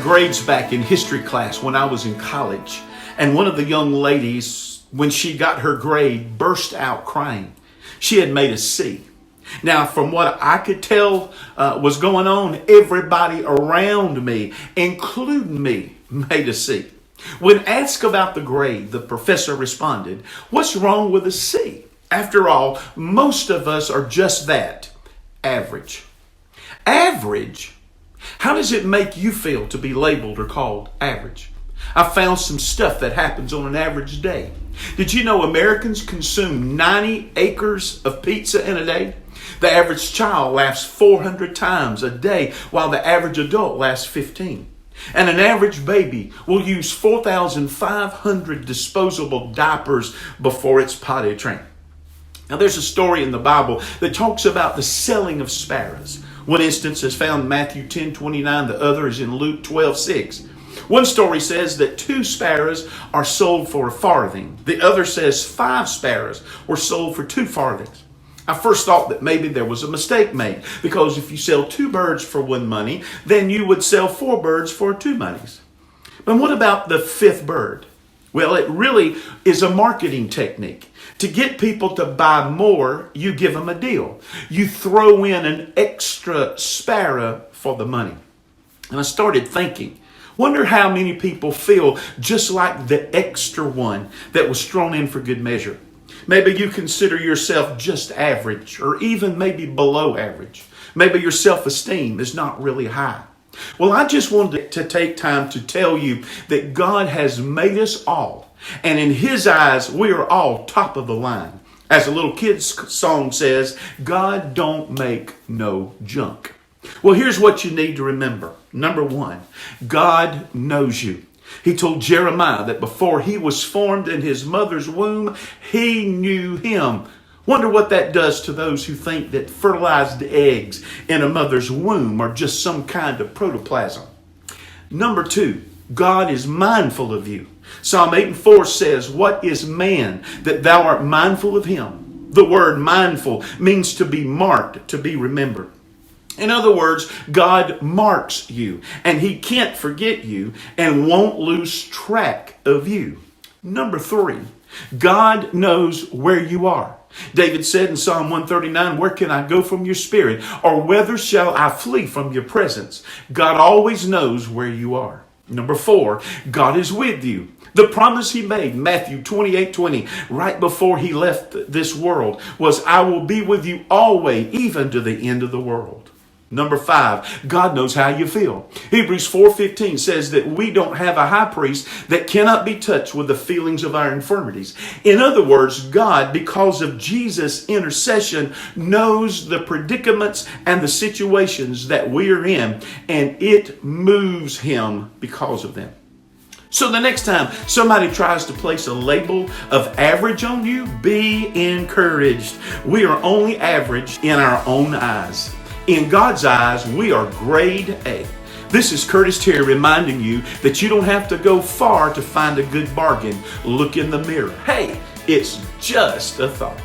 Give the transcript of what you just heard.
grades back in history class when I was in college, and one of the young ladies, when she got her grade, burst out crying. She had made a C. Now, from what I could tell was going on, everybody around me, including me, made a C. When asked about the grade, the professor responded, "What's wrong with a C? After all, most of us are just that, average." Average? How does it make you feel to be labeled or called average? I found some stuff that happens on an average day. Did you know Americans consume 90 acres of pizza in a day? The average child laughs 400 times a day, while the average adult laughs 15. And an average baby will use 4,500 disposable diapers before it's potty trained. Now, there's a story in the Bible that talks about the selling of sparrows. One instance is found in Matthew 10:29. The other is in Luke 12:6. One story says that 2 sparrows are sold for a farthing. The other says 5 sparrows were sold for 2 farthings. I first thought that maybe there was a mistake made, because if you sell 2 birds for 1 money, then you would sell 4 birds for 2 monies. But what about the 5th bird? Well, it really is a marketing technique. To get people to buy more, you give them a deal. You throw in an extra sparrow for the money. And I started thinking, wonder how many people feel just like the extra one that was thrown in for good measure. Maybe you consider yourself just average, or even maybe below average. Maybe your self-esteem is not really high. Well, I just wanted to take time to tell you that God has made us all, and in His eyes, we are all top of the line. As a little kid's song says, God don't make no junk. Well, here's what you need to remember. Number 1, God knows you. He told Jeremiah that before he was formed in his mother's womb, He knew him. Wonder what that does to those who think that fertilized eggs in a mother's womb are just some kind of protoplasm. Number 2, God is mindful of you. Psalm 8:4 says, "What is man that thou art mindful of him?" The word mindful means to be marked, to be remembered. In other words, God marks you, and He can't forget you and won't lose track of you. Number 3, God knows where you are. David said in Psalm 139, "Where can I go from your spirit? Or whither shall I flee from your presence?" God always knows where you are. Number 4, God is with you. The promise He made, Matthew 28:20, right before He left this world, was, "I will be with you always, even to the end of the world." Number 5, God knows how you feel. Hebrews 4:15 says that we don't have a high priest that cannot be touched with the feelings of our infirmities. In other words, God, because of Jesus' intercession, knows the predicaments and the situations that we are in, and it moves Him because of them. So the next time somebody tries to place a label of average on you, be encouraged. We are only average in our own eyes. In God's eyes, we are grade A. This is Curtis Terry reminding you that you don't have to go far to find a good bargain. Look in the mirror. Hey, it's just a thought.